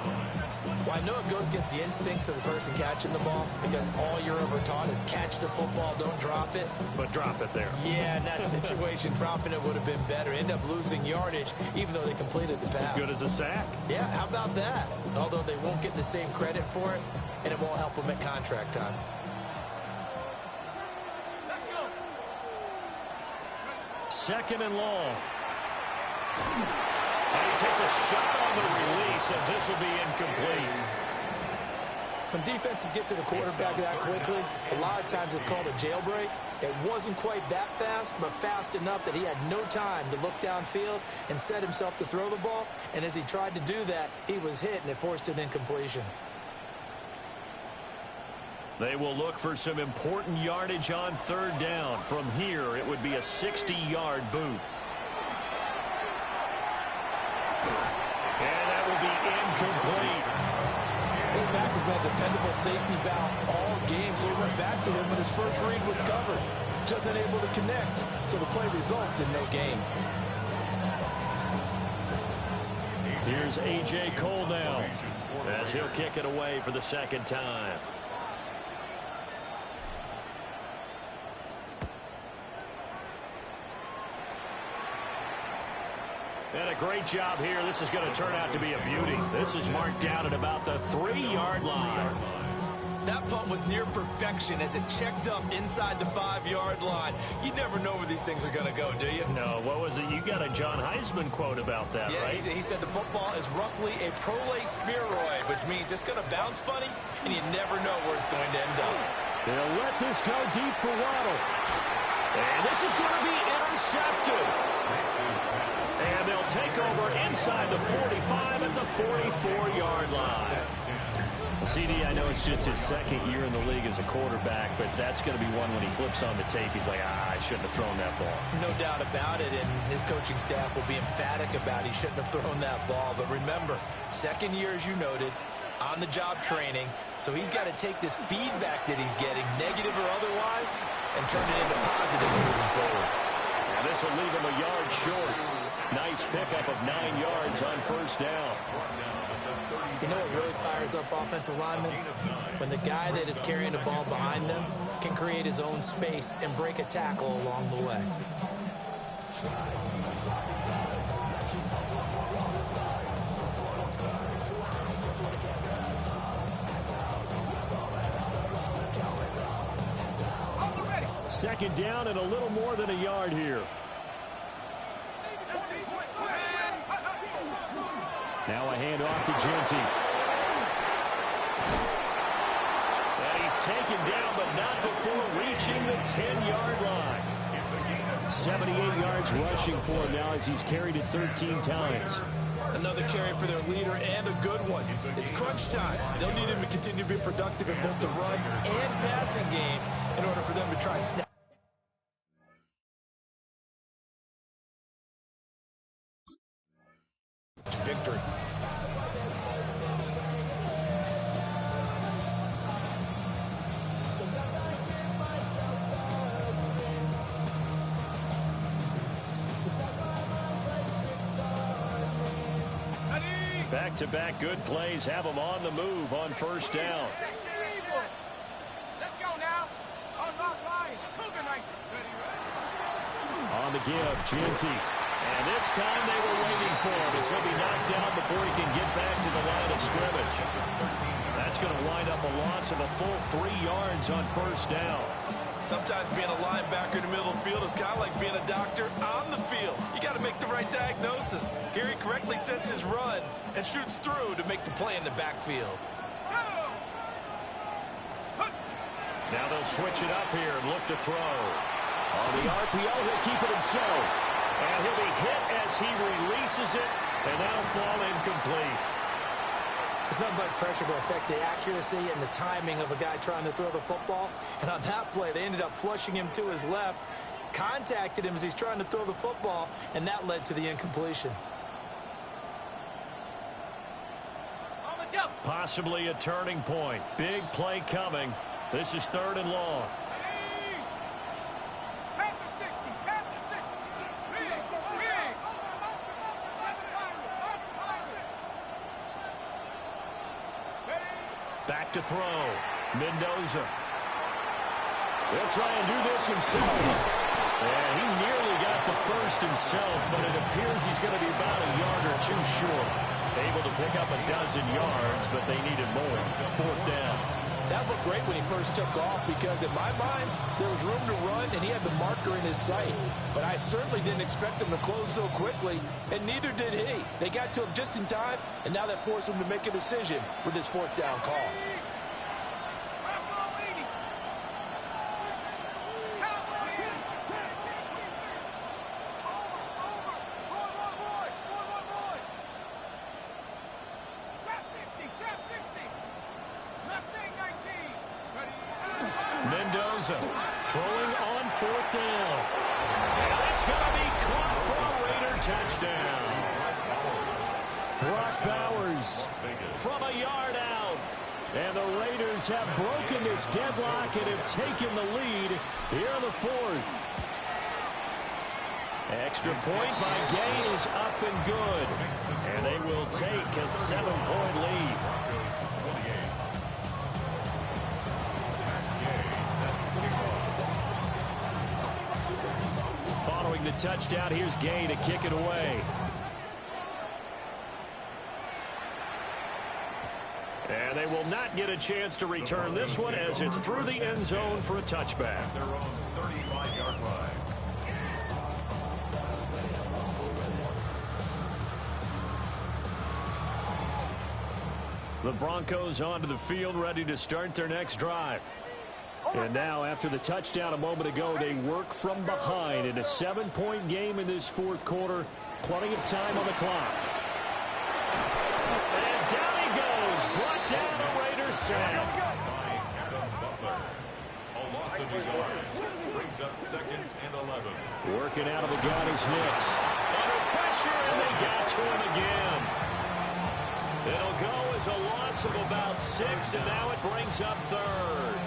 Speaker 4: Well, I know it goes against the instincts of the person catching the ball because all you're ever taught is catch the football, don't drop it.
Speaker 1: But drop it there.
Speaker 4: Yeah, in that situation, dropping it would have been better. End up losing yardage even though they completed the pass.
Speaker 1: As good as a sack.
Speaker 4: Yeah, how about that? Although they won't get the same credit for it, and it won't help them at contract time.
Speaker 1: Second and long. And he takes a shot on the release as this will be incomplete.
Speaker 4: When defenses get to the quarterback that quickly, a lot of times it's called a jailbreak. It wasn't quite that fast, but fast enough that he had no time to look downfield and set himself to throw the ball. And as he tried to do that, he was hit, and it forced an incompletion.
Speaker 1: They will look for some important yardage on 3rd down. From here, it would be a 60-yard boot. And that will be incomplete.
Speaker 3: This back has been a dependable safety valve all game, so he went back to him when his first read was covered. Just unable to connect, so the play results in no gain.
Speaker 1: Here's A.J. Cole now as he'll kick it away for the second time. And a great job here. This is going to turn out to be a beauty. This is marked down at about the 3-yard line.
Speaker 4: That punt was near perfection as it checked up inside the 5-yard line. You never know where these things are going to go, do you?
Speaker 1: No, what was it? You got a John Heisman quote about that,
Speaker 4: yeah,
Speaker 1: right?
Speaker 4: He said the football is roughly a prolate spheroid, which means it's going to bounce funny, and you never know where it's going to end up.
Speaker 1: They'll let this go deep for Waddle. And this is going to be intercepted. And they'll take over inside the 45 at the 44-yard line. CD, I know it's just his second year in the league as a quarterback, but that's going to be one when he flips on the tape. He's like, I shouldn't have thrown that ball.
Speaker 4: No doubt about it, and his coaching staff will be emphatic about he shouldn't have thrown that ball. But remember, second year, as you noted, on-the-job training, so he's got to take this feedback that he's getting, negative or otherwise, and turn it into positive moving forward.
Speaker 1: And this will leave him a yard short. Nice pickup of 9 yards on 1st down.
Speaker 4: You know what really fires up offensive linemen? When the guy that is carrying the ball behind them can create his own space and break a tackle along the way.
Speaker 1: Second down and a little more than a yard here. Now a handoff to Genty. And he's taken down, but not before reaching the 10-yard line. 78 yards rushing for him now as he's carried it 13 times.
Speaker 4: Another carry for their leader and a good one. It's crunch time. They'll need him to continue to be productive in both the run and passing game in order for them to try and snap. Victory.
Speaker 1: Back-to-back good plays have them on the move on first down.
Speaker 5: Let's go now. On rock line. Cougar Knights.
Speaker 1: On the give, Ginty. And this time they were waiting for him as he'll be knocked down before he can get back to the line of scrimmage. That's going to wind up a loss of a full 3 yards on first down.
Speaker 4: Sometimes being a linebacker in the middle of the field is kind of like being a doctor on the field. You got to make the right diagnosis. Here he correctly sets his run and shoots through to make the play in the backfield.
Speaker 1: Now they'll switch it up here and look to throw. On the RPO, he'll keep it himself. And he'll be hit as he releases it, and that'll fall incomplete.
Speaker 4: It's nothing but pressure to affect the accuracy and the timing of a guy trying to throw the football. And on that play, they ended up flushing him to his left, contacted him as he's trying to throw the football, and that led to the incompletion.
Speaker 1: Possibly a turning point. Big play coming. This is 3rd and long. Back to throw. Mendoza. He'll try and do this himself. And he nearly got the first himself, but it appears he's going to be about a yard or 2 short. Able to pick up a 12 yards, but they needed more. 4th down.
Speaker 3: That looked great when he first took off because, in my mind, there was room to run and he had the marker in his sight. But I certainly didn't expect him to close so quickly, and neither did he. They got to him just in time, and now that forced him to make a decision with his 4th down call.
Speaker 1: Mendoza throwing on 4th down. And it's going to be caught for a Raider touchdown. Brock Bowers from a yard out. And the Raiders have broken this deadlock and have taken the lead here in the 4th. Extra point by Gay is up and good. And they will take a 7-point lead. Following the touchdown, here's Gay to kick it away. And they will not get a chance to return this one as it's through the end zone for a touchback.
Speaker 2: Their own 35-yard line.
Speaker 1: The Broncos onto the field, ready to start their next drive. And now, after the touchdown a moment ago, they work from behind in a 7-point game in this 4th quarter. Plenty of time on the clock. And down he goes. Brought down a Raiders sack.
Speaker 2: Adam Butler. A loss of yards. Brings up 2nd and 11.
Speaker 1: Working out of the gun is Nix. Under pressure, and they got to him again. It'll go as a loss of about 6, and now it brings up 3rd.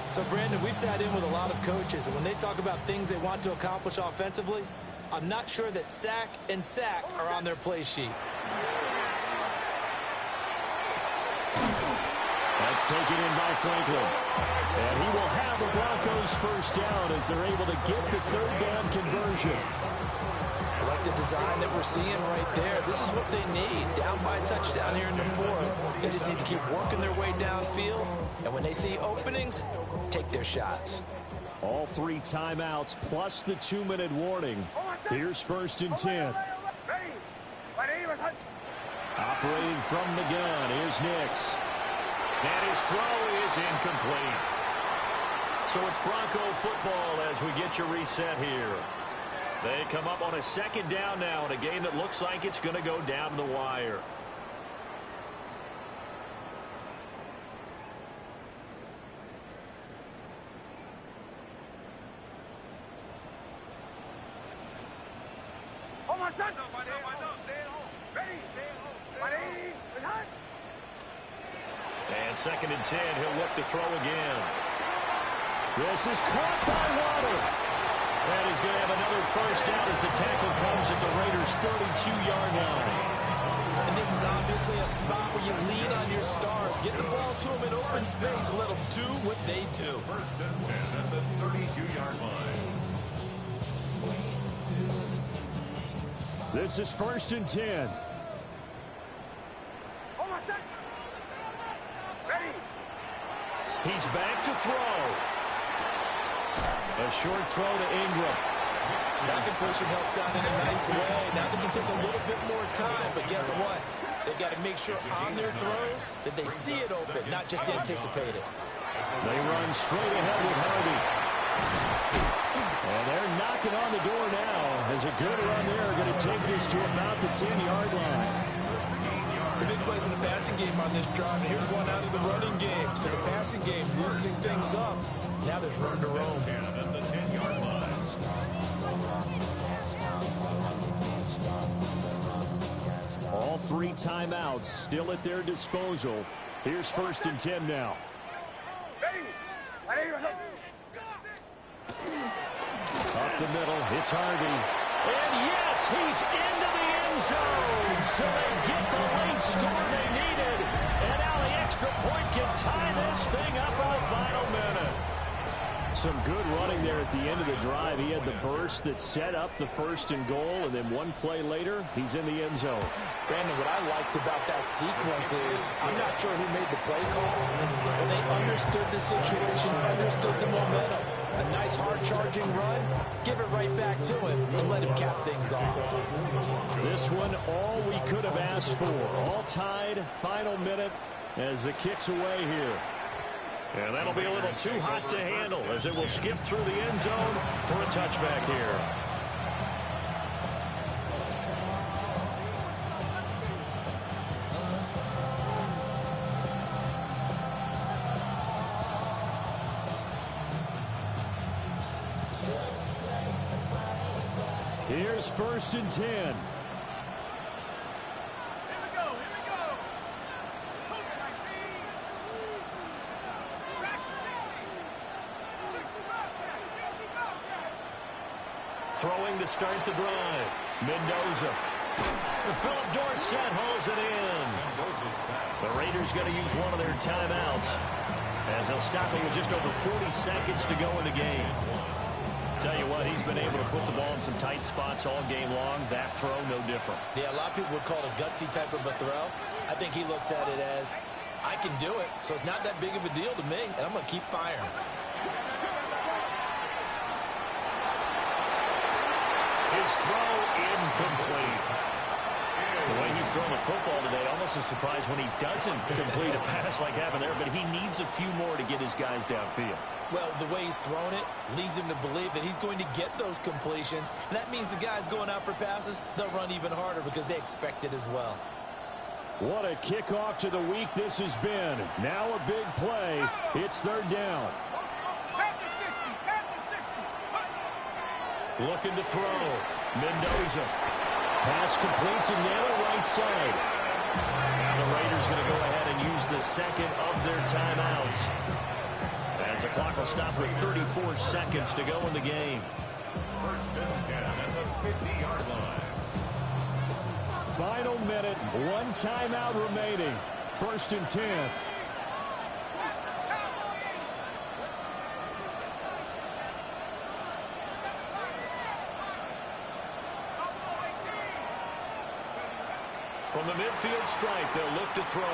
Speaker 4: So, Brandon, we sat in with a lot of coaches, and when they talk about things they want to accomplish offensively, I'm not sure that sack and sack are on their play sheet.
Speaker 1: That's taken in by Franklin. And he will have the Broncos first down as they're able to get the 3rd down conversion.
Speaker 3: I like the design that we're seeing right there. This is what they need. Down by a touchdown here in the 4th. They just need to keep working their way downfield. And when they see openings, take their shots.
Speaker 1: All 3 timeouts plus the 2-minute warning. Here's 1st and 10. Operating from the gun, here's Nix. And his throw is incomplete. So it's Bronco football as we get your reset here. They come up on a 2nd down now in a game that looks like it's going to go down to the wire. And 2nd and 10, he'll look to throw again. This is caught by Waddle. And he's going to have another first down as the tackle comes at the Raiders' 32-yard line.
Speaker 4: And this is obviously a spot where you lean on your stars. Get the ball to them in open space. Let them do what they do.
Speaker 2: First and 10 at the 32-yard line.
Speaker 1: This is first and 10.
Speaker 5: Hold on a second. Ready?
Speaker 1: He's back to throw. A short throw to Ingram.
Speaker 4: That completion helps out in a nice way. Now they can take a little bit more time, but guess what? They've got to make sure on their throws that they see it open, not just anticipate it.
Speaker 1: They run straight ahead with Harvey. And they're knocking on the door now as a good run there are going to take this to about the 10-yard line.
Speaker 4: Some big plays in the passing game on this drive, and here's one out of the running game. So the passing game loosening things up. Now there's room to roam.
Speaker 2: At the 10-yard line.
Speaker 1: All three timeouts still at their disposal. Here's first and 10 now. Up the middle, it's Harvey. And yes, he's into the end zone. So they get the late score they needed. And now the extra point can tie this thing up in the final minute. Some good running there at the end of the drive. He had the burst that set up the first and goal, and then one play later, he's in the end zone.
Speaker 4: Brandon, what I liked about that sequence is I'm not sure who made the play call, but they understood the situation, understood the momentum. A nice hard-charging run, give it right back to him, and let him cap things off.
Speaker 1: This one, all we could have asked for. All tied, final minute as it kicks away here. And that'll be a little too hot to handle as it will skip through the end zone for a touchback here. Here's first and 10. Throwing to start the drive. Mendoza. Philip Dorsett hauls it in. The Raiders going to use one of their timeouts as they'll stop it with just over 40 seconds to go in the game. Tell you what, he's been able to put the ball in some tight spots all game long. That throw, no different.
Speaker 4: Yeah, a lot of people would call it a gutsy type of a throw. I think he looks at it as, I can do it, so it's not that big of a deal to me, and I'm going to keep firing.
Speaker 1: His throw incomplete. The way he's throwing the football today, almost a surprise when he doesn't complete a pass like happened there, but he needs a few more to get his guys downfield.
Speaker 4: Well, the way he's thrown it leads him to believe that he's going to get those completions, and that means the guys going out for passes, they'll run even harder because they expect it as well.
Speaker 1: What a kickoff to the week this has been. Now a big play. It's third down. Looking to throw. Mendoza. Pass complete to Nana right side. Now the Raiders going to go ahead and use the second of their timeouts. As the clock will stop with 34 seconds to go in the game.
Speaker 2: First and 10 at the 50-yard line.
Speaker 1: Final minute. One timeout remaining. First and 10. From the midfield stripe, they'll look to throw. Oh,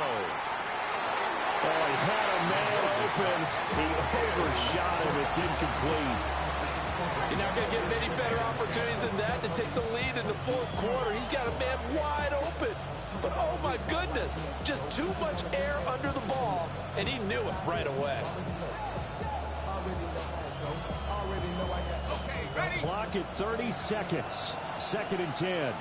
Speaker 1: he had a man open. He overshot him. It's incomplete.
Speaker 3: You're not going to get many better opportunities than that to take the lead in the fourth quarter. He's got a man wide open. But, oh, my goodness, just too much air under the ball, and he knew it right away.
Speaker 1: Clock at 30 seconds. Second and 10.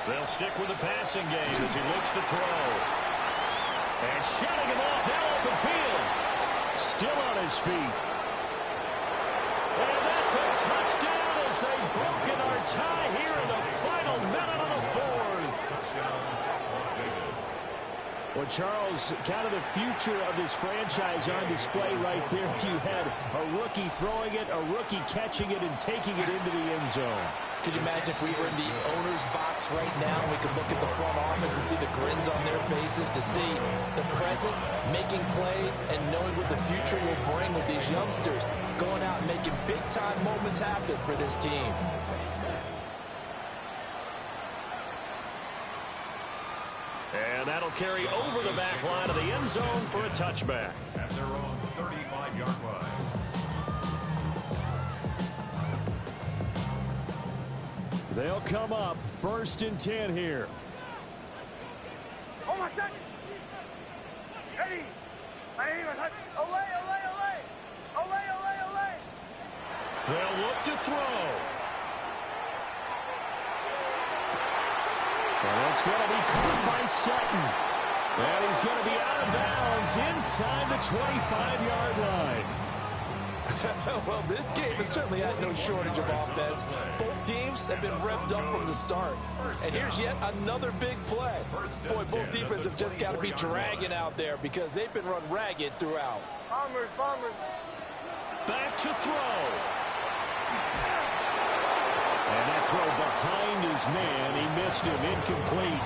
Speaker 1: They'll stick with the passing game as he looks to throw. And shutting him off now open field. Still on his feet. And that's a touchdown as they've broken our tie here in the final minute of the fourth.
Speaker 2: Touchdown, Las Vegas.
Speaker 1: Well, Charles, kind of the future of this franchise on display right there. You had a rookie throwing it, a rookie catching it, and taking it into the end zone.
Speaker 4: Could you imagine if we were in the owner's box right now, we could look at the front office and see the grins on their faces, to see the present making plays and knowing what the future will bring with these youngsters going out and making big-time moments happen for this team.
Speaker 1: And that'll carry over the back line of the end zone for a touchback.
Speaker 2: At their own 35-yard line.
Speaker 1: They'll come up 1st and 10 here.
Speaker 5: Oh, my son. Ready. Olay, olay, olay. Olay, olay, olay.
Speaker 1: They'll look to throw. And it's going to be caught by Sutton. And he's going to be out of bounds inside the 25-yard line.
Speaker 4: Well, this game has certainly had no shortage of offense. Both teams have been revved up from the start. And here's yet another big play. Boy, both defenses have just got to be dragging out there because they've been run ragged throughout.
Speaker 5: Bombers, bombers.
Speaker 1: Back to throw. And that throw behind his man. He missed him. Incomplete.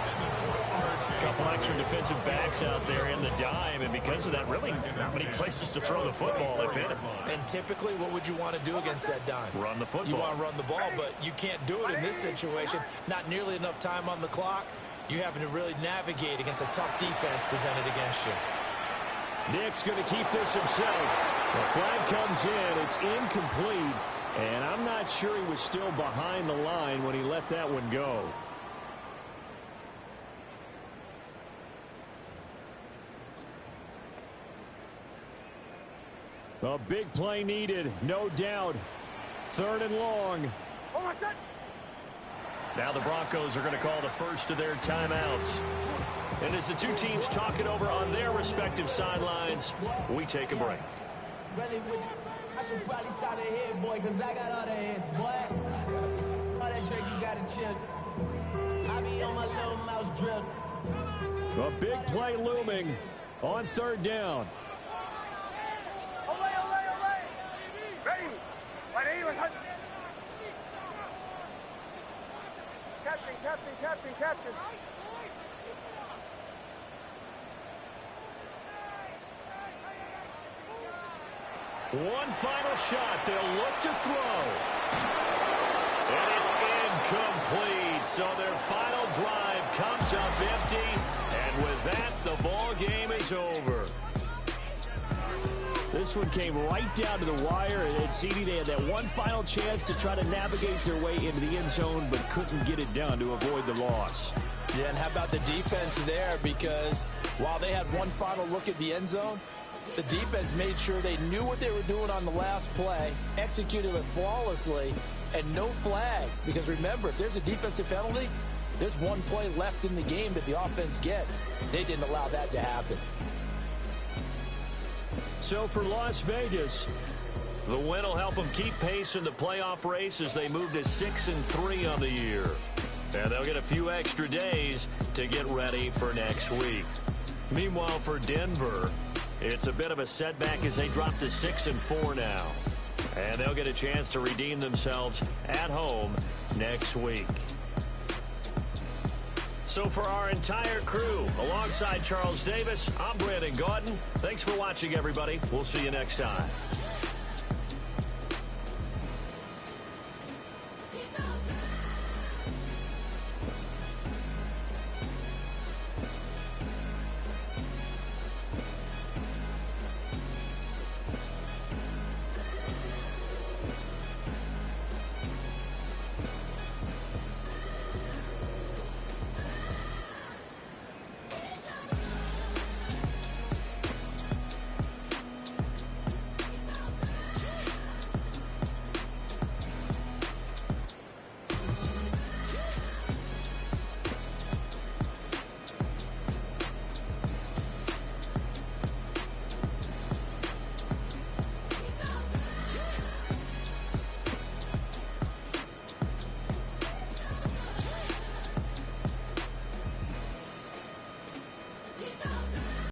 Speaker 1: A couple extra defensive backs out there in the dime, and because of that, really not many places to throw the football, if any.
Speaker 4: And typically, what would you want to do against that dime?
Speaker 1: Run the football.
Speaker 4: You want to run the ball, but you can't do it in this situation. Not nearly enough time on the clock. You having to really navigate against a tough defense presented against you.
Speaker 1: Nick's going to keep this himself. The flag comes in. It's incomplete, and I'm not sure he was still behind the line when he let that one go. A big play needed, no doubt. 3rd and long.
Speaker 5: Oh, my son.
Speaker 1: Now the Broncos are going to call the first of their timeouts. And as the two teams talk it over on their respective sidelines, we take a break.
Speaker 6: I should probably start a head, boy, because I got all the heads, boy. All that drink you got to chill. I be on my little mouse drill.
Speaker 1: A big play looming on 3rd down.
Speaker 5: Olay, olay, olay. Ready. Ready, my son. Captain, captain, captain, captain.
Speaker 1: One final shot. They'll look to throw. And it's incomplete. So their final drive comes up empty. And with that, the ball game is over. This one came right down to the wire. And CD, they had that one final chance to try to navigate their way into the end zone, but couldn't get it done to avoid the loss.
Speaker 4: Yeah, and how about the defense there? Because while they had one final look at the end zone, the defense made sure they knew what they were doing on the last play, executed it flawlessly, and no flags. Because remember, if there's a defensive penalty, there's one play left in the game that the offense gets. They didn't allow that to happen.
Speaker 1: So for Las Vegas, the win will help them keep pace in the playoff race as they move to 6-3 on the year. And they'll get a few extra days to get ready for next week. Meanwhile, for Denver, it's a bit of a setback as they drop to 6-4 now. And they'll get a chance to redeem themselves at home next week. So for our entire crew, alongside Charles Davis, I'm Brandon Gaudin. Thanks for watching, everybody. We'll see you next time.